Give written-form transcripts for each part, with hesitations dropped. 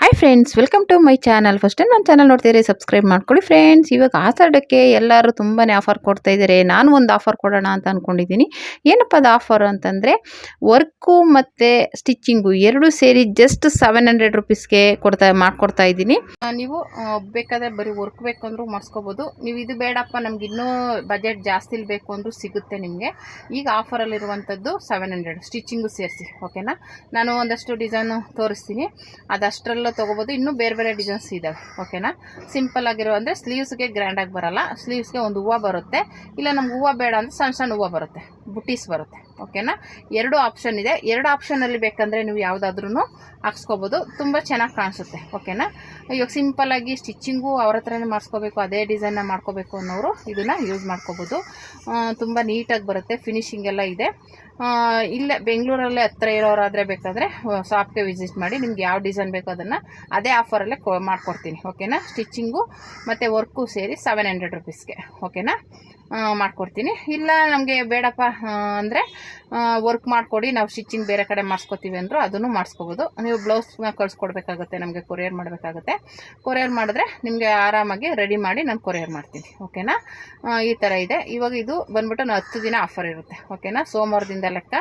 Hi friends, welcome to my channel. First time ನನ್ನ channel ನೋಡ್ತಿದ್ರೆ subscribe ಮಾಡ್ಕೊಳ್ಳಿ ಫ್ರೆಂಡ್ಸ್. ಇವಾಗ ಆಷಾಢಕ್ಕೆ ಎಲ್ಲರೂ ತುಂಬಾ ಆಫರ್ ಕೊಡ್ತಾ ಇದ್ದಾರೆ. ನಾನು ಒಂದು ಆಫರ್ ಕೊಡೋಣ ಅಂತ ಅಂದ್ಕೊಂಡಿದ್ದೀನಿ. ಏನಪ್ಪ ಅದು ಆಫರ್ ಅಂತಂದರೆ, ವರ್ಕು ಮತ್ತು ಸ್ಟಿಚ್ಚಿಂಗು ಎರಡೂ ಸೇರಿ ಜಸ್ಟ್ 700 ರುಪೀಸ್ಗೆ ಮಾಡಿಕೊಡ್ತಾ ಇದ್ದೀನಿ. ನೀವು ಬೇಕಾದರೆ ಬರೀ ವರ್ಕ್ ಬೇಕಂದ್ರೂ ಮಾಡಿಸ್ಕೋಬೋದು. ನೀವು ಇದು ಬೇಡಪ್ಪ ನಮ್ಗೆ ಇನ್ನೂ ಬಜೆಟ್ ಜಾಸ್ತಿ ಬೇಕು ಅಂದರೂ ಸಿಗುತ್ತೆ ನಿಮಗೆ. ಈಗ ಆಫರಲ್ಲಿರುವಂಥದ್ದು 700 ಸ್ಟಿಚ್ಚಿಂಗು ಸೇರಿಸಿ. ಓಕೆನಾ, ನಾನು ಒಂದಷ್ಟು ಡಿಸೈನು ತೋರಿಸ್ತೀನಿ, ಅದಷ್ಟರಲ್ಲೂ ತೊಗೋಬೋದು. ಇನ್ನೂ ಬೇರೆ ಬೇರೆ ಡಿಸೈನ್ಸ್ ಇದ್ದಾವೆ. ಓಕೆನಾ, ಸಿಂಪಲ್ ಆಗಿರೋ ಅಂದರೆ ಸ್ಲೀವ್ಸ್ಗೆ ಗ್ರ್ಯಾಂಡಾಗಿ ಬರೋಲ್ಲ, ಸ್ಲೀವ್ಸ್ಗೆ ಒಂದು ಹೂವು ಬರುತ್ತೆ. ಇಲ್ಲ ನಮ್ಗೆ ಹೂವು ಬೇಡ ಅಂದರೆ ಸಣ್ಣ ಸಣ್ಣ ಹೂವು ಬರುತ್ತೆ, ಬುಟೀಸ್ ಬರುತ್ತೆ. ಓಕೆನಾ, ಎರಡು ಆಪ್ಷನ್ ಇದೆ. ಎರಡು ಆಪ್ಷನಲ್ಲಿ ಬೇಕಂದರೆ ನೀವು ಯಾವುದಾದ್ರೂ ಹಾಕ್ಸ್ಕೊಬೋದು, ತುಂಬ ಚೆನ್ನಾಗಿ ಕಾಣಿಸುತ್ತೆ. ಓಕೆನಾ, ಇವಾಗ ಸಿಂಪಲ್ಲಾಗಿ ಸ್ಟಿಚ್ಚಿಂಗು ಅವ್ರ ಹತ್ರನೇ ಮಾಡಿಸ್ಕೋಬೇಕು, ಅದೇ ಡಿಸೈನ್ನ ಮಾಡ್ಕೋಬೇಕು ಅನ್ನೋರು ಇದನ್ನು ಯೂಸ್ ಮಾಡ್ಕೋಬೋದು. ತುಂಬ ನೀಟಾಗಿ ಬರುತ್ತೆ, ಫಿನಿಶಿಂಗ್ ಎಲ್ಲ ಇದೆ. ಇಲ್ಲೇ ಬೆಂಗಳೂರಲ್ಲೇ ಹತ್ರ ಇರೋರಾದರೆ ಬೇಕಾದರೆ ಶಾಪ್ಗೆ ವಿಸಿಟ್ ಮಾಡಿ, ನಿಮ್ಗೆ ಯಾವ ಡಿಸೈನ್ ಬೇಕೋ ಅದನ್ನು ಅದೇ ಆಫರಲ್ಲೇ ಮಾಡಿಕೊಡ್ತೀನಿ. ಓಕೆನಾ, ಸ್ಟಿಚ್ಚಿಂಗು ಮತ್ತು ವರ್ಕು ಸೇರಿ 700 ರುಪೀಸ್ಗೆ. ಓಕೆನಾ, ಮಾಡಿಕೊಡ್ತೀನಿ. ಇಲ್ಲ ನಮಗೆ ಬೇಡಪ್ಪ ಅಂದರೆ ವರ್ಕ್ ಮಾಡಿಕೊಡಿ, ನಾವು ಸ್ಟಿಚ್ಚಿಂಗ್ ಬೇರೆ ಕಡೆ ಮಾಡಿಸ್ಕೊತೀವಿ ಅಂದರೂ ಅದನ್ನು ಮಾಡಿಸ್ಕೋಬೋದು. ನೀವು ಬ್ಲೌಸ್ನ ಕಳಿಸ್ಕೊಡ್ಬೇಕಾಗುತ್ತೆ, ನಮಗೆ ಕೊರಿಯರ್ ಮಾಡಬೇಕಾಗುತ್ತೆ. ಕೊರಿಯರ್ ಮಾಡಿದ್ರೆ ನಿಮಗೆ ಆರಾಮಾಗಿ ರೆಡಿ ಮಾಡಿ ನಾನು ಕೊರಿಯರ್ ಮಾಡ್ತೀನಿ. ಓಕೆನಾ, ಈ ಥರ ಇದೆ. ಇವಾಗ ಇದು ಬಂದ್ಬಿಟ್ಟು 10 ದಿನ ಆಫರ್ ಇರುತ್ತೆ. ಓಕೆನಾ, ಸೋಮವಾರದಿಂದ ಲೆಕ್ಕ,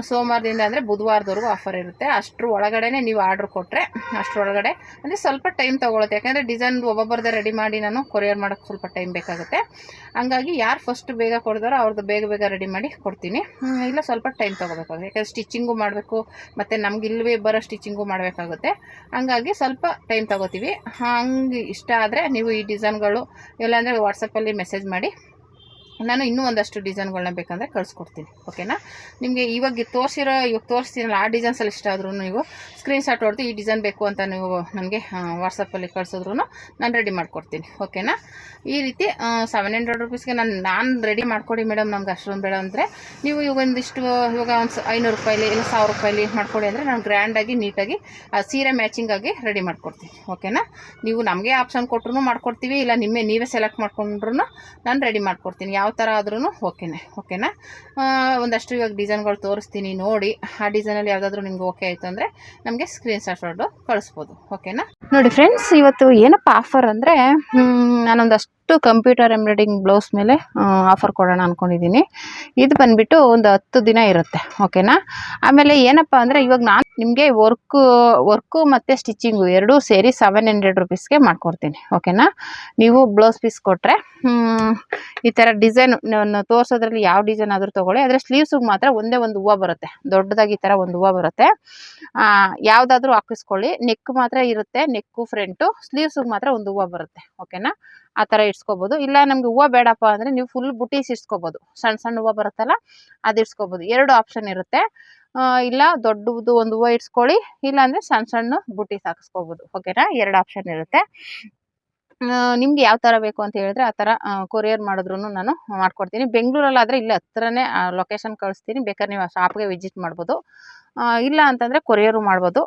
ಸೋಮವಾರದಿಂದ ಅಂದರೆ ಬುಧವಾರದವರೆಗೂ ಆಫರ್ ಇರುತ್ತೆ. ಅಷ್ಟರ ಒಳಗಡೆ ನೀವು ಆರ್ಡ್ರ್ ಕೊಟ್ಟರೆ, ಅಷ್ಟರೊಳಗಡೆ ಅಂದರೆ ಸ್ವಲ್ಪ ಟೈಮ್ ತೊಗೊಳುತ್ತೆ. ಯಾಕೆಂದರೆ ಡಿಸೈನ್ ಒಬ್ಬೊಬ್ಬರದೇ ರೆಡಿ ಮಾಡಿ ನಾನು ಕೊರಿಯರ್ ಮಾಡೋಕ್ಕೆ ಸ್ವಲ್ಪ ಟೈಮ್ ಬೇಕಾಗುತ್ತೆ. ಹಂಗಾಗಿ ಯಾರು ಫಸ್ಟ್ ಬೇಗ ಕೊಡ್ತಾರೋ ಅವ್ರದ್ದು ಬೇಗ ಬೇಗ ರೆಡಿ ಮಾಡಿ ಕೊಡ್ತೀನಿ. ಇಲ್ಲ ಸ್ವಲ್ಪ ಟೈಮ್ ತೊಗೋಬೇಕಾಗುತ್ತೆ, ಯಾಕಂದರೆ ಸ್ಟಿಚ್ಚಿಂಗು ಮಾಡಬೇಕು ಮತ್ತು ನಮ್ಗೆ ಇಲ್ಲವೇ ಬರೋ ಸ್ಟಿಚ್ಚಿಂಗು ಮಾಡಬೇಕಾಗುತ್ತೆ. ಹಂಗಾಗಿ ಸ್ವಲ್ಪ ಟೈಮ್ ತೊಗೋತೀವಿ. ಹಂಗೆ ಇಷ್ಟ ಆದರೆ ನೀವು ಈ ಡಿಸೈನ್ಗಳು ಇಲ್ಲಾಂದರೆ ವಾಟ್ಸಪ್ಪಲ್ಲಿ ಮೆಸೇಜ್ ಮಾಡಿ, ನಾನು ಇನ್ನೂ ಒಂದಷ್ಟು ಡಿಸೈನ್ಗಳನ್ನ ಬೇಕಂದರೆ ಕಳಿಸ್ಕೊಡ್ತೀನಿ. ಓಕೆನಾ, ನಿಮಗೆ ಇವಾಗ ತೋರಿಸ್ತೀನಲ್ಲ ಆ ಡಿಸೈನ್ಸಲ್ಲಿ ಇಷ್ಟ ಆದ್ರೂ ನೀವು ಸ್ಕ್ರೀನ್ಶಾಟ್ ಹೊಡೆದು ಈ ಡಿಸೈನ್ ಬೇಕು ಅಂತ ನೀವು ನನಗೆ ವಾಟ್ಸಪ್ಪಲ್ಲಿ ಕಳಿಸಿದ್ರು ನಾನು ರೆಡಿ ಮಾಡಿಕೊಡ್ತೀನಿ. ಓಕೆನಾ, ಈ ರೀತಿ 700 ರುಪೀಸ್ಗೆ ನಾನು ರೆಡಿ ಮಾಡಿಕೊಡಿ ಮೇಡಮ್, ನಮ್ಗೆ ಅಷ್ಟೊಂದು ಬೇಡ ಅಂದರೆ ನೀವು ಇವಾಗ ಒಂದು 500 ರೂಪಾಯಿಲಿ ಇಲ್ಲ 1000 ರೂಪಾಯಿಲಿ ಮಾಡ್ಕೊಡಿ ಅಂದರೆ ನಾನು ಗ್ರ್ಯಾಂಡಾಗಿ ನೀಟಾಗಿ ಸೀರೆ ಮ್ಯಾಚಿಂಗಾಗಿ ರೆಡಿ ಮಾಡಿಕೊಡ್ತೀನಿ. ಓಕೆನಾ, ನೀವು ನಮಗೆ ಆಪ್ಷನ್ ಕೊಟ್ಟರು ಮಾಡ್ಕೊಡ್ತೀವಿ, ಇಲ್ಲ ನೀವೇ ಸೆಲೆಕ್ಟ್ ಮಾಡ್ಕೊಂಡ್ರು ನಾನು ರೆಡಿ ಮಾಡಿಕೊಡ್ತೀನಿ. ಯಾವ ಥರ ಆದ್ರೂ ಓಕೆನಾ. ಒಂದಷ್ಟು ಇವಾಗ ಡಿಸೈನ್ಗಳು ತೋರಿಸ್ತೀನಿ, ನೋಡಿ ಆ ಡಿಸೈನಲ್ಲಿ ಯಾವುದಾದ್ರೂ ನಿಮ್ಗೆ ಓಕೆ ಆಯಿತು ಅಂದರೆ ನಮಗೆ ಸ್ಕ್ರೀನ್ಶಾಟ್ ಹೊಡೆದು ಕಳಿಸ್ಬೋದು. ಓಕೆನಾ, ನೋಡಿ ಫ್ರೆಂಡ್ಸ್, ಇವತ್ತು ಏನಪ್ಪ ಆಫರ್ ಅಂದರೆ ನಾನೊಂದಷ್ಟು ಕಂಪ್ಯೂಟರ್ ಎಂಬ್ರಾಯ್ಡಿಂಗ್ ಬ್ಲೌಸ್ ಮೇಲೆ ಆಫರ್ ಕೊಡೋಣ ಅಂದ್ಕೊಂಡಿದ್ದೀನಿ. ಇದು ಬಂದುಬಿಟ್ಟು ಒಂದು 10 ದಿನ ಇರುತ್ತೆ. ಓಕೆನಾ, ಆಮೇಲೆ ಏನಪ್ಪ ಅಂದರೆ ಇವಾಗ ನಾನು ನಿಮಗೆ ವರ್ಕು ಮತ್ತು ಸ್ಟಿಚ್ಚಿಂಗು ಎರಡೂ ಸೇರಿ 700 ರುಪೀಸ್ಗೆ ಮಾಡಿಕೊಡ್ತೀನಿ. ಓಕೆನಾ, ನೀವು ಬ್ಲೌಸ್ ಪೀಸ್ ಕೊಟ್ಟರೆ ಈ ಥರ ಡಿಸೈನ್ ತೋರಿಸೋದ್ರಲ್ಲಿ ಯಾವ ಡಿಸೈನ್ ಆದರೂ ತೊಗೊಳ್ಳಿ, ಆದರೆ ಸ್ಲೀವ್ಸಿಗೆ ಮಾತ್ರ ಒಂದೇ ಒಂದು ಹೂವು ಬರುತ್ತೆ, ದೊಡ್ಡದಾಗಿ ಈ ಥರ ಒಂದು ಹೂವು ಬರುತ್ತೆ. ಯಾವುದಾದ್ರೂ ಹಾಕಿಸ್ಕೊಳ್ಳಿ. ನೆಕ್ ಮಾತ್ರ ಇರುತ್ತೆ, ನೆಕ್ಕು ಫ್ರಂಟು, ಸ್ಲೀವ್ಸಿಗೆ ಮಾತ್ರ ಒಂದು ಹೂವು ಬರುತ್ತೆ. ಓಕೆನಾ, ಆ ಥರ ಇಡ್ಸ್ಕೊಬೋದು. ಇಲ್ಲ ನಮಗೆ ಹೂವು ಬೇಡಪ್ಪ ಅಂದರೆ ನೀವು ಫುಲ್ ಬುಟೀಸ್ ಇಡ್ಸ್ಕೊಬೋದು, ಸಣ್ಣ ಸಣ್ಣ ಹೂವು ಬರುತ್ತಲ್ಲ ಅದು ಇಡ್ಸ್ಕೊಬೋದು. ಎರಡು ಆಪ್ಷನ್ ಇರುತ್ತೆ. ಇಲ್ಲ ದೊಡ್ಡದು ಒಂದು ಹೂವು ಇಡ್ಸ್ಕೊಳ್ಳಿ, ಇಲ್ಲಾಂದರೆ ಸಣ್ಣ ಸಣ್ಣ ಬುಟೀಸ್ ಹಾಕಿಸ್ಕೋಬೋದು. ಓಕೆನಾ, ಎರಡು ಆಪ್ಷನ್ ಇರುತ್ತೆ. ನಿಮ್ಗೆ ಯಾವ ಥರ ಬೇಕು ಅಂತ ಹೇಳಿದ್ರೆ ಆ ಥರ ಕೊರಿಯರ್ ಮಾಡಿದ್ರು ನಾನು ಮಾಡಿಕೊಡ್ತೀನಿ. ಬೆಂಗಳೂರಲ್ಲಾದರೆ ಇಲ್ಲೇ ಹತ್ರನೇ ಲೊಕೇಶನ್ ಕಳಿಸ್ತೀನಿ, ಬೇಕಾದ್ರೆ ನೀವು ಆ ಶಾಪ್ಗೆ ವಿಸಿಟ್ ಮಾಡ್ಬೋದು. ಇಲ್ಲ ಅಂತಂದರೆ ಕೊರಿಯರು ಮಾಡ್ಬೋದು.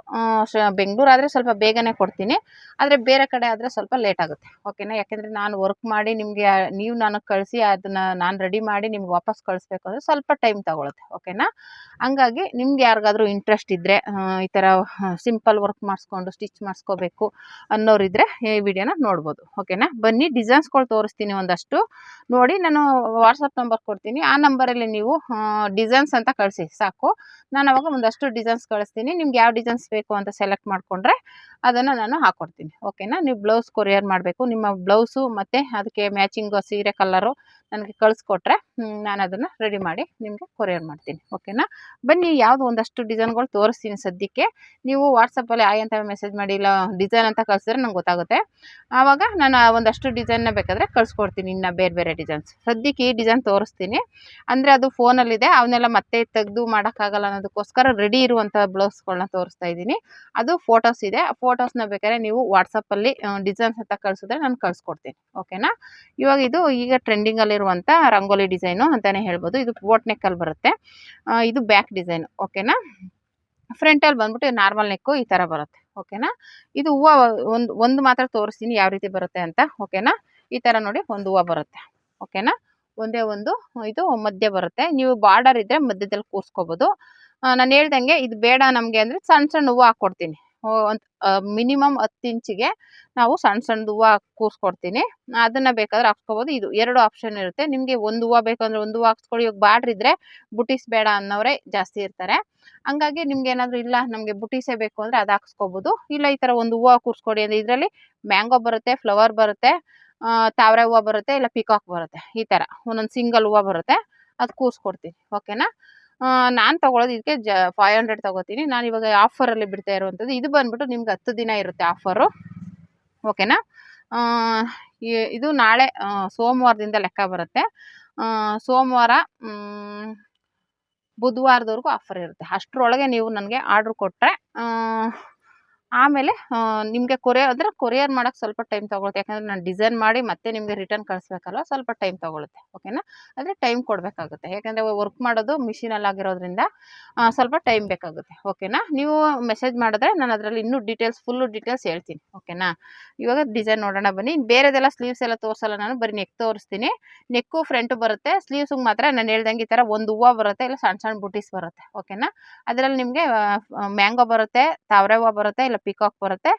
ಬೆಂಗಳೂರಾದರೆ ಸ್ವಲ್ಪ ಬೇಗನೆ ಕೊಡ್ತೀನಿ, ಆದರೆ ಬೇರೆ ಕಡೆ ಆದರೆ ಸ್ವಲ್ಪ ಲೇಟ್ ಆಗುತ್ತೆ. ಓಕೆನಾ, ಯಾಕೆಂದರೆ ನಾನು ವರ್ಕ್ ಮಾಡಿ ನಿಮಗೆ ನೀವು ನನಗೆ ಕಳಿಸಿ ಅದನ್ನು ನಾನು ರೆಡಿ ಮಾಡಿ ನಿಮ್ಗೆ ವಾಪಸ್ ಕಳಿಸ್ಬೇಕು ಅಂದರೆ ಸ್ವಲ್ಪ ಟೈಮ್ ತೊಗೊಳುತ್ತೆ. ಓಕೆನಾ, ಹಂಗಾಗಿ ನಿಮ್ಗೆ ಯಾರಿಗಾದ್ರೂ ಇಂಟ್ರೆಸ್ಟ್ ಇದ್ದರೆ ಈ ಥರ ಸಿಂಪಲ್ ವರ್ಕ್ ಮಾಡಿಸ್ಕೊಂಡು ಸ್ಟಿಚ್ ಮಾಡಿಸ್ಕೋಬೇಕು ಅನ್ನೋರಿದ್ದರೆ ಈ ವಿಡಿಯೋನ ನೋಡ್ಬೋದು. ಓಕೆನಾ, ಬನ್ನಿ ಡಿಸೈನ್ಸ್ಗಳು ತೋರಿಸ್ತೀನಿ ಒಂದಷ್ಟು ನೋಡಿ. ನಾನು ವಾಟ್ಸಪ್ ನಂಬರ್ ಕೊಡ್ತೀನಿ, ಆ ನಂಬರಲ್ಲಿ ನೀವು ಡಿಸೈನ್ಸ್ ಅಂತ ಕಳಿಸಿ ಸಾಕು. ನಾನು ಅವಾಗ ಒಂದಷ್ಟು ಡಿಸೈನ್ಸ್ ಕಳಿಸ್ತೀನಿ. ನಿಮ್ಗೆ ಯಾವ ಡಿಸೈನ್ಸ್ ಬೇಕು ಅಂತ ಸೆಲೆಕ್ಟ್ ಮಾಡಿಕೊಂಡ್ರೆ ಅದನ್ನು ನಾನು ಹಾಕ್ಕೊಡ್ತೀನಿ. ಓಕೆನಾ, ನೀವು ಬ್ಲೌಸ್ ಕೊರಿಯರ್ ಮಾಡಬೇಕು, ನಿಮ್ಮ ಬ್ಲೌಸು ಮತ್ತು ಅದಕ್ಕೆ ಮ್ಯಾಚಿಂಗು ಸೀರೆ ಕಲರು ನನಗೆ ಕಳಿಸ್ಕೊಟ್ರೆ ನಾನು ಅದನ್ನು ರೆಡಿ ಮಾಡಿ ನಿಮಗೆ ಕೊರಿಯರ್ ಮಾಡ್ತೀನಿ. ಓಕೆನಾ, ಬನ್ನಿ ಯಾವುದು ಒಂದಷ್ಟು ಡಿಸೈನ್ಗಳು ತೋರಿಸ್ತೀನಿ ಸದ್ಯಕ್ಕೆ. ನೀವು ವಾಟ್ಸಪ್ಪಲ್ಲಿ ಆಯ್ ಅಂತ ಮೆಸೇಜ್ ಮಾಡಿ, ಇಲ್ಲ ಡಿಸೈನ್ ಅಂತ ಕಳಿಸಿದ್ರೆ ನಂಗೆ ಗೊತ್ತಾಗುತ್ತೆ. ಆವಾಗ ನಾನು ಒಂದಷ್ಟು ಡಿಸೈನ್ನ ಬೇಕಾದರೆ ಕಳಿಸ್ಕೊಡ್ತೀನಿ, ಇನ್ನು ಬೇರೆ ಬೇರೆ ಡಿಸೈನ್ಸ್. ಸದ್ಯಕ್ಕೆ ಈ ಡಿಸೈನ್ ತೋರಿಸ್ತೀನಿ, ಅಂದರೆ ಅದು ಫೋನಲ್ಲಿದೆ, ಅವನ್ನೆಲ್ಲ ಮತ್ತೆ ತೆಗೆದು ಮಾಡೋಕ್ಕಾಗಲ್ಲ ಅನ್ನೋದಕ್ಕೋಸ್ಕರ ರೆಡಿ ಇರುವಂಥ ಬ್ಲೌಸ್ಗಳನ್ನ ತೋರಿಸ್ತಾ ಇದ್ದೀನಿ. ಅದು ಫೋಟೋಸ್ ಇದೆ, ಆ ಫೋಟೋಸ್ನ ಬೇಕಾದ್ರೆ ನೀವು ವಾಟ್ಸಪ್ಪಲ್ಲಿ ಡಿಸೈನ್ಸ್ ಅಂತ ಕಳಿಸಿದ್ರೆ ನಾನು ಕಳಿಸ್ಕೊಡ್ತೀನಿ. ಓಕೆನಾ, ಇವಾಗ ಇದು ಈಗ ಟ್ರೆಂಡಿಂಗಲ್ಲಿರುವಂಥ ರಂಗೋಲಿ ಡಿಸೈನು ಅಂತಲೇ ಹೇಳ್ಬೋದು. ಇದು ಬೋಟ್ ನೆಕ್ಕಲ್ಲಿ ಬರುತ್ತೆ, ಇದು ಬ್ಯಾಕ್ ಡಿಸೈನು. ಓಕೆನಾ, ಫ್ರಂಟಲ್ಲಿ ಬಂದ್ಬಿಟ್ಟು ನಾರ್ಮಲ್ ನೆಕ್ಕು ಈ ಥರ ಬರುತ್ತೆ. ಓಕೆನಾ, ಇದು ಹೂವು ಒಂದು ಮಾತ್ರ ತೋರಿಸ್ತೀನಿ ಯಾವ ರೀತಿ ಬರುತ್ತೆ ಅಂತ. ಓಕೆನಾ, ಈ ಥರ ನೋಡಿ ಒಂದು ಹೂವು ಬರುತ್ತೆ. ಓಕೆನಾ, ಒಂದೇ ಒಂದು ಇದು ಮಧ್ಯ ಬರುತ್ತೆ. ನೀವು ಬಾರ್ಡರ್ ಇದ್ದರೆ ಮಧ್ಯದಲ್ಲಿ ಕೂರಿಸ್ಕೋಬೋದು. ನಾನು ಹೇಳ್ದಂಗೆ ಇದು ಬೇಡ ನಮಗೆ ಅಂದರೆ ಸಣ್ಣ ಸಣ್ಣ ಹೂವು ಹಾಕ್ಕೊಡ್ತೀನಿ. ಒಂದು ಮಿನಿಮಮ್ 10 ಇಂಚಿಗೆ ನಾವು ಸಣ್ಣ ಸಣ್ಣದು ಹೂವು ಕೂರಿಸ್ಕೊಡ್ತೀನಿ. ಅದನ್ನು ಬೇಕಾದ್ರೆ ಹಾಕ್ಸ್ಕೊಬೋದು. ಇದು 2 ಆಪ್ಷನ್ ಇರುತ್ತೆ. ನಿಮಗೆ ಒಂದು ಹೂವು ಬೇಕಂದ್ರೆ ಒಂದು ಹೂವು ಹಾಕ್ಸ್ಕೊಳ್ಳಿ. ಇವಾಗ ಬಾರ್ಡ್ರ್ ಇದ್ದರೆ ಬುಟೀಸ್ ಬೇಡ ಅನ್ನೋರೇ ಜಾಸ್ತಿ ಇರ್ತಾರೆ. ಹಂಗಾಗಿ ನಿಮ್ಗೆ ಏನಾದರೂ ಇಲ್ಲ ನಮಗೆ ಬುಟೀಸೇ ಬೇಕು ಅಂದರೆ ಅದು ಹಾಕ್ಸ್ಕೊಬೋದು. ಇಲ್ಲ ಈ ಥರ ಒಂದು ಹೂವು ಕೂರಿಸ್ಕೊಡಿ ಅಂದರೆ ಇದರಲ್ಲಿ ಮ್ಯಾಂಗೋ ಬರುತ್ತೆ, ಫ್ಲವರ್ ಬರುತ್ತೆ, ತಾವರೆ ಹೂವು ಬರುತ್ತೆ, ಇಲ್ಲ ಪಿಕಾಕ್ ಬರುತ್ತೆ. ಈ ಥರ ಒಂದೊಂದು ಸಿಂಗಲ್ ಹೂವು ಬರುತ್ತೆ, ಅದು ಕೂರಿಸ್ಕೊಡ್ತೀನಿ. ಓಕೆನಾ. ನಾನು ತೊಗೊಳೋದು ಇದಕ್ಕೆ 500 ತೊಗೋತೀನಿ. ನಾನು ಇವಾಗ ಆಫರಲ್ಲಿ ಬಿಡ್ತಾ ಇರುವಂಥದ್ದು. ಇದು ಬಂದುಬಿಟ್ಟು ನಿಮ್ಗೆ 10 ದಿನ ಇರುತ್ತೆ ಆಫರು. ಓಕೆನಾ. ಇದು ನಾಳೆ ಸೋಮವಾರದಿಂದ ಲೆಕ್ಕ ಬರುತ್ತೆ. ಸೋಮವಾರ ಬುಧವಾರದವರೆಗೂ ಆಫರ್ ಇರುತ್ತೆ. ಅಷ್ಟರೊಳಗೆ ನೀವು ನನಗೆ ಆರ್ಡ್ರ್ ಕೊಟ್ಟರೆ ಆಮೇಲೆ ನಿಮಗೆ ಕೊರಿಯರ್ ಮಾಡೋಕ್ಕೆ ಸ್ವಲ್ಪ ಟೈಮ್ ತೊಗೊಳುತ್ತೆ. ಯಾಕಂದರೆ ನಾನು ಡಿಸೈನ್ ಮಾಡಿ ಮತ್ತೆ ನಿಮಗೆ ರಿಟರ್ನ್ ಕಳಿಸ್ಬೇಕಲ್ವ, ಸ್ವಲ್ಪ ಟೈಮ್ ತೊಗೊಳುತ್ತೆ. ಓಕೆನಾ. ಅಂದರೆ ಟೈಮ್ ಕೊಡಬೇಕಾಗುತ್ತೆ. ಯಾಕಂದರೆ ವರ್ಕ್ ಮಾಡೋದು ಮಿಷಿನಲ್ಲಾಗಿರೋದ್ರಿಂದ ಸ್ವಲ್ಪ ಟೈಮ್ ಬೇಕಾಗುತ್ತೆ. ಓಕೆನಾ. ನೀವು ಮೆಸೇಜ್ ಮಾಡಿದ್ರೆ ನಾನು ಅದರಲ್ಲಿ ಇನ್ನೂ ಫುಲ್ಲು ಡೀಟೇಲ್ಸ್ ಹೇಳ್ತೀನಿ. ಓಕೆನಾ. ಇವಾಗ ಡಿಸೈನ್ ನೋಡೋಣ ಬನ್ನಿ. ಬೇರೆದೆಲ್ಲ ಸ್ಲೀವ್ಸ್ ಎಲ್ಲ ತೋರಿಸಲ್ಲ ನಾನು, ಬರೀ ನೆಕ್ ತೋರಿಸ್ತೀನಿ. ನೆಕ್ಕು ಫ್ರಂಟು ಬರುತ್ತೆ. ಸ್ಲೀವ್ಸಿಗೆ ಮಾತ್ರ ನಾನು ಹೇಳ್ದಂಗೆ ಈ ಥರ ಒಂದು ಹೂವು ಬರುತ್ತೆ, ಇಲ್ಲ ಸಣ್ಣ ಸಣ್ಣ ಬುಟೀಸ್ ಬರುತ್ತೆ. ಓಕೆನಾ. ಅದರಲ್ಲಿ ನಿಮಗೆ ಮ್ಯಾಂಗೋ ಬರುತ್ತೆ, ತಾವರೆ ಹೂವು ಬರುತ್ತೆ, ಇಲ್ಲ ಪಿಕಾಕ್ ಬರುತ್ತೆ.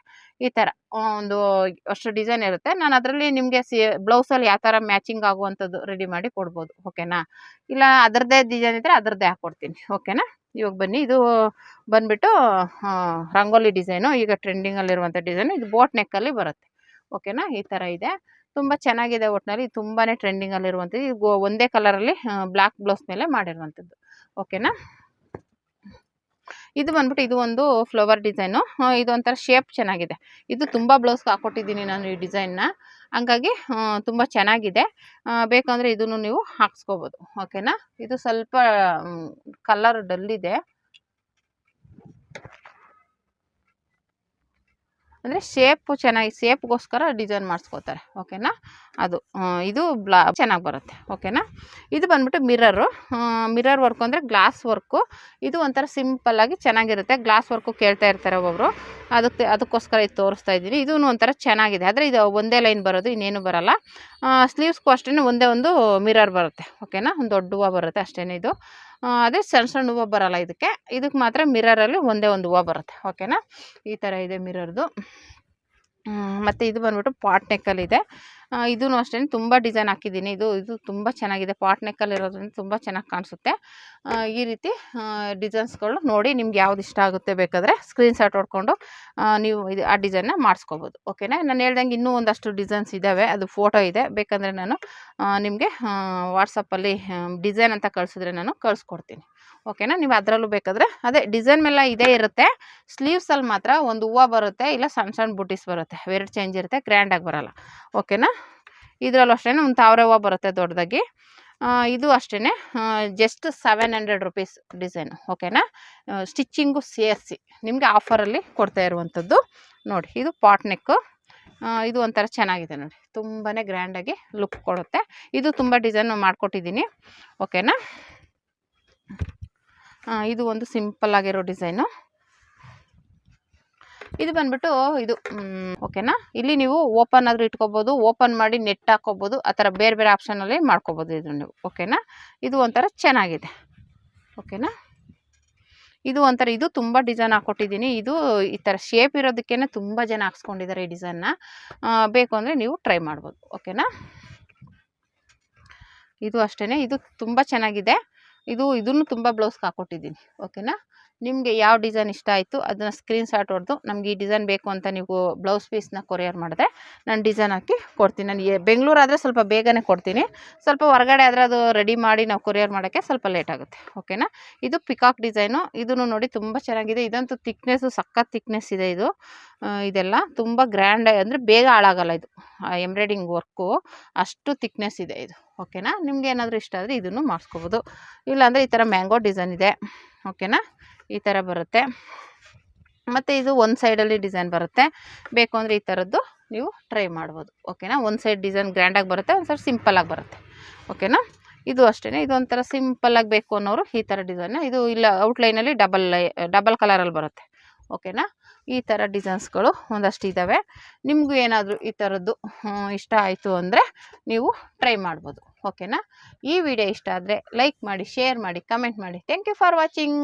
ಈ ಥರ ಒಂದು ಅಷ್ಟು ಡಿಸೈನ್ ಇರುತ್ತೆ. ನಾನು ಅದರಲ್ಲಿ ನಿಮಗೆ ಬ್ಲೌಸಲ್ಲಿ ಯಾವ ಥರ ಮ್ಯಾಚಿಂಗ್ ಆಗುವಂಥದ್ದು ರೆಡಿ ಮಾಡಿ ಕೊಡ್ಬೋದು. ಓಕೆನಾ. ಇಲ್ಲ ಅದರದ್ದೇ ಡಿಸೈನ್ ಇದ್ದರೆ ಅದರದ್ದೇ ಹಾಕ್ಕೊಡ್ತೀನಿ. ಓಕೆನಾ. ಇವಾಗ ಬನ್ನಿ, ಇದು ಬಂದುಬಿಟ್ಟು ರಂಗೋಲಿ ಡಿಸೈನು, ಈಗ ಟ್ರೆಂಡಿಂಗಲ್ಲಿರುವಂಥ ಡಿಸೈನು. ಇದು ಬೋಟ್ ನೆಕ್ಕಲ್ಲಿ ಬರುತ್ತೆ. ಓಕೆನಾ. ಈ ಥರ ಇದೆ, ತುಂಬ ಚೆನ್ನಾಗಿದೆ. ಒಟ್ಟಿನಲ್ಲಿ ತುಂಬಾ ಟ್ರೆಂಡಿಂಗಲ್ಲಿರುವಂಥದ್ದು. ಇದು ಒಂದೇ ಕಲರಲ್ಲಿ ಬ್ಲ್ಯಾಕ್ ಬ್ಲೌಸ್ ಮೇಲೆ ಮಾಡಿರುವಂಥದ್ದು. ಓಕೆನಾ. ಇದು ಬಂದ್ಬಿಟ್ಟು ಇದು ಒಂದು ಫ್ಲವರ್ ಡಿಸೈನು. ಇದೊಂಥರ ಶೇಪ್ ಚೆನ್ನಾಗಿದೆ. ಇದು ತುಂಬ ಬ್ಲೌಸ್ಗೆ ಹಾಕ್ಕೊಟ್ಟಿದ್ದೀನಿ ನಾನು ಈ ಡಿಸೈನ್ನ. ಹಂಗಾಗಿ ತುಂಬ ಚೆನ್ನಾಗಿದೆ. ಬೇಕಂದರೆ ಇದನ್ನು ನೀವು ಹಾಕ್ಸ್ಕೊಬೋದು. ಓಕೆನಾ. ಇದು ಸ್ವಲ್ಪ ಕಲರ್ ಡಲ್ಲಿದೆ, ಅಂದರೆ ಶೇಪು ಶೇಪ್ಗೋಸ್ಕರ ಡಿಸೈನ್ ಮಾಡಿಸ್ಕೋತಾರೆ. ಓಕೆನಾ. ಅದು ಇದು ಚೆನ್ನಾಗಿ ಬರುತ್ತೆ. ಓಕೆನಾ. ಇದು ಬಂದ್ಬಿಟ್ಟು ಮಿರರ್ ವರ್ಕು ಅಂದರೆ ಗ್ಲಾಸ್ ವರ್ಕು. ಇದು ಒಂಥರ ಸಿಂಪಲ್ಲಾಗಿ ಚೆನ್ನಾಗಿರುತ್ತೆ. ಗ್ಲಾಸ್ ವರ್ಕು ಕೇಳ್ತಾ ಇರ್ತಾರೆ ಒಬ್ಬೊಬ್ಬರು, ಅದಕ್ಕೋಸ್ಕರ ಇದು ತೋರಿಸ್ತಾ ಇದ್ದೀನಿ. ಇದೂ ಒಂಥರ ಚೆನ್ನಾಗಿದೆ. ಆದರೆ ಇದು ಒಂದೇ ಲೈನ್ ಬರೋದು, ಇನ್ನೇನು ಬರೋಲ್ಲ. ಸ್ಲೀವ್ಸ್ಗೂ ಅಷ್ಟೇ ಒಂದೇ ಒಂದು ಮಿರರ್ ಬರುತ್ತೆ. ಓಕೆನಾ. ಒಂದು ದೊಡ್ಡ ಹೂವು ಬರುತ್ತೆ ಅಷ್ಟೇ. ಇದು ಅದೇ ಸಣ್ಣ ಸಣ್ಣ ಹೂವು ಬರೋಲ್ಲ ಇದಕ್ಕೆ ಮಾತ್ರ ಮಿರರಲ್ಲಿ ಒಂದೇ ಒಂದು ಹೂವು ಬರುತ್ತೆ. ಓಕೆನಾ. ಈ ಥರ ಇದೆ ಮಿರರ್ದು. ಮತ್ತು ಇದು ಬಂದ್ಬಿಟ್ಟು ಪಾಟ್ ನೆಕ್ಕಲ್ಲಿದೆ. ಇದೂ ಅಷ್ಟೇ ತುಂಬ ಡಿಸೈನ್ ಹಾಕಿದ್ದೀನಿ. ಇದು ತುಂಬ ಚೆನ್ನಾಗಿದೆ. ಪಾಟ್ ನೆಕ್ಕಲ್ಲಿರೋದ್ರಿಂದ ತುಂಬ ಚೆನ್ನಾಗಿ ಕಾಣಿಸುತ್ತೆ. ಈ ರೀತಿ ಡಿಸೈನ್ಸ್ಗಳು ನೋಡಿ ನಿಮ್ಗೆ ಯಾವ್ದು ಇಷ್ಟ ಆಗುತ್ತೆ ಬೇಕಾದರೆ ಸ್ಕ್ರೀನ್ಶಾಟ್ ಹೊಡ್ಕೊಂಡು ನೀವು ಆ ಡಿಸೈನ್ನ ಮಾಡಿಸ್ಕೋಬೋದು. ಓಕೆನಾ. ನಾನು ಹೇಳ್ದಂಗೆ ಇನ್ನೂ ಒಂದಷ್ಟು ಡಿಸೈನ್ಸ್ ಇದ್ದಾವೆ, ಅದು ಫೋಟೋ ಇದೆ. ಬೇಕಂದರೆ ನಾನು ನಿಮಗೆ ವಾಟ್ಸಪ್ಪಲ್ಲಿ ಡಿಸೈನ್ ಅಂತ ಕಳಿಸಿದ್ರೆ ನಾನು ಕಳಿಸ್ಕೊಡ್ತೀನಿ. ಓಕೆನಾ. ನೀವು ಅದರಲ್ಲೂ ಬೇಕಾದರೆ ಅದೇ ಡಿಸೈನ್ ಮೇಲೆ ಇದೇ ಇರುತ್ತೆ. ಸ್ಲೀವ್ಸಲ್ಲಿ ಮಾತ್ರ ಒಂದು ಹೂವು ಬರುತ್ತೆ, ಇಲ್ಲ ಸಣ್ಣ ಸಣ್ಣ ಬುಟೀಸ್ ಬರುತ್ತೆ. ವೆರೈಟಿ ಚೇಂಜ್ ಇರುತ್ತೆ, ಗ್ರ್ಯಾಂಡಾಗಿ ಬರೋಲ್ಲ. ಓಕೆನಾ. ಇದರಲ್ಲೂ ಅಷ್ಟೇ ಒಂದು ತಾವರೆ ಹೂವು ಬರುತ್ತೆ ದೊಡ್ಡದಾಗಿ. ಇದು ಅಷ್ಟೇ ಜಸ್ಟ್ 700 ರೂಪೀಸ್ ಡಿಸೈನು. ಓಕೆನಾ. ಸ್ಟಿಚ್ಚಿಂಗು ಸೇರಿಸಿ ನಿಮಗೆ ಆಫರಲ್ಲಿ ಕೊಡ್ತಾ ಇರುವಂಥದ್ದು. ನೋಡಿ, ಇದು ಪಾಟ್ ನೆಕ್ಕು. ಇದು ಒಂಥರ ಚೆನ್ನಾಗಿದೆ ನೋಡಿ, ತುಂಬಾ ಗ್ರ್ಯಾಂಡಾಗಿ ಲುಕ್ ಕೊಡುತ್ತೆ. ಇದು ತುಂಬ ಡಿಸೈನ್ ಮಾಡಿಕೊಟ್ಟಿದ್ದೀನಿ. ಓಕೆನಾ. ಇದು ಒಂದು ಸಿಂಪಲ್ ಆಗಿರೋ ಡಿಸೈನು. ಇದು ಬಂದ್ಬಿಟ್ಟು ಇದು ಓಕೆನಾ. ಇಲ್ಲಿ ನೀವು ಓಪನ್ ಆದರೂ ಇಟ್ಕೋಬೋದು, ಓಪನ್ ಮಾಡಿ ನೆಟ್ ಹಾಕ್ಕೋಬೋದು. ಆ ಥರ ಬೇರೆ ಬೇರೆ ಆಪ್ಷನಲ್ಲಿ ಮಾಡ್ಕೋಬೋದು ಇದು ನೀವು. ಓಕೆನಾ. ಇದು ಒಂಥರ ಚೆನ್ನಾಗಿದೆ. ಓಕೆನಾ. ಇದು ಒಂಥರ ಇದು ತುಂಬ ಡಿಸೈನ್ ಹಾಕ್ಕೊಟ್ಟಿದ್ದೀನಿ. ಇದು ಈ ಥರ ಶೇಪ್ ಇರೋದಕ್ಕೇ ತುಂಬ ಜನ ಹಾಕ್ಸ್ಕೊಂಡಿದ್ದಾರೆ ಈ ಡಿಸೈನ್ನ. ಬೇಕು ಅಂದರೆ ನೀವು ಟ್ರೈ ಮಾಡ್ಬೋದು. ಓಕೆನಾ. ಇದು ಅಷ್ಟೇ, ಇದು ತುಂಬ ಚೆನ್ನಾಗಿದೆ. ಇದನ್ನು ತುಂಬ ಬ್ಲೌಸ್ಗೆ ಹಾಕ್ಕೊಟ್ಟಿದ್ದೀನಿ. ಓಕೆನಾ. ನಿಮಗೆ ಯಾವ ಡಿಸೈನ್ ಇಷ್ಟ ಆಯಿತು ಅದನ್ನು ಸ್ಕ್ರೀನ್ಶಾಟ್ ಹೊಡೆದು ನಮ್ಗೆ ಈ ಡಿಸೈನ್ ಬೇಕು ಅಂತ ನೀವು ಬ್ಲೌಸ್ ಪೀಸ್ನ ಕೊರಿಯರ್ ಮಾಡಿದ್ರೆ ನಾನು ಡಿಸೈನ್ ಹಾಕಿ ಕೊಡ್ತೀನಿ. ನಾನು ಬೆಂಗಳೂರಾದರೆ ಸ್ವಲ್ಪ ಬೇಗನೆ ಕೊಡ್ತೀನಿ, ಸ್ವಲ್ಪ ಹೊರಗಡೆ ಆದರೆ ಅದು ರೆಡಿ ಮಾಡಿ ನಾವು ಕೊರಿಯರ್ ಮಾಡೋಕ್ಕೆ ಸ್ವಲ್ಪ ಲೇಟ್ ಆಗುತ್ತೆ. ಓಕೆನಾ. ಇದು ಪಿಕಾಕ್ ಡಿಸೈನು. ಇದನ್ನು ನೋಡಿ ತುಂಬ ಚೆನ್ನಾಗಿದೆ. ಇದಂತೂ ತಿಕ್ನೆಸ್ಸು ಸಖತ್ ತಿಕ್ನೆಸ್ ಇದೆ. ಇದೆಲ್ಲ ತುಂಬ ಗ್ರ್ಯಾಂಡ್ ಅಂದರೆ ಬೇಗ ಹಾಳಾಗಲ್ಲ. ಇದು ಎಂಬ್ರಾಯ್ಡಿಂಗ್ ವರ್ಕು ಅಷ್ಟು ತಿಕ್ನೆಸ್ ಇದೆ ಇದು. ಓಕೆನಾ. ನಿಮ್ಗೆ ಏನಾದರೂ ಇಷ್ಟ ಆದರೆ ಇದನ್ನು ಮಾಡಿಸ್ಕೋಬೋದು. ಇಲ್ಲಾಂದರೆ ಈ ಥರ ಮ್ಯಾಂಗೋ ಡಿಸೈನ್ ಇದೆ. ಓಕೆನಾ. ಈ ಥರ ಬರುತ್ತೆ. ಮತ್ತು ಇದು ಒಂದು ಸೈಡಲ್ಲಿ ಡಿಸೈನ್ ಬರುತ್ತೆ. ಬೇಕು ಅಂದರೆ ಈ ಥರದ್ದು ನೀವು ಟ್ರೈ ಮಾಡ್ಬೋದು. ಓಕೆನಾ. ಒಂದು ಸೈಡ್ ಡಿಸೈನ್ ಗ್ರ್ಯಾಂಡಾಗಿ ಬರುತ್ತೆ, ಒಂದು ಸೈಡ್ ಸಿಂಪಲ್ಲಾಗಿ ಬರುತ್ತೆ. ಓಕೆನಾ. ಇದು ಅಷ್ಟೇ, ಇದೊಂಥರ ಸಿಂಪಲ್ಲಾಗಿ ಬೇಕು ಅನ್ನೋರು ಈ ಥರ ಡಿಸೈನ್ನ. ಇದು ಇಲ್ಲ ಔಟ್ಲೈನಲ್ಲಿ ಡಬಲ್ ಕಲರಲ್ಲಿ ಬರುತ್ತೆ. ಓಕೆನಾ. ಈ ಥರ ಡಿಸೈನ್ಸ್ಗಳು ಒಂದಷ್ಟು ಇದ್ದಾವೆ. ನಿಮಗೂ ಏನಾದರೂ ಈ ಥರದ್ದು ಇಷ್ಟ ಆಯಿತು ಅಂದರೆ ನೀವು ಟ್ರೈ ಮಾಡ್ಬೋದು. ಓಕೆನಾ. ಈ ವಿಡಿಯೋ ಇಷ್ಟ ಆದರೆ ಲೈಕ್ ಮಾಡಿ, ಶೇರ್ ಮಾಡಿ, ಕಮೆಂಟ್ ಮಾಡಿ. Thank you for watching.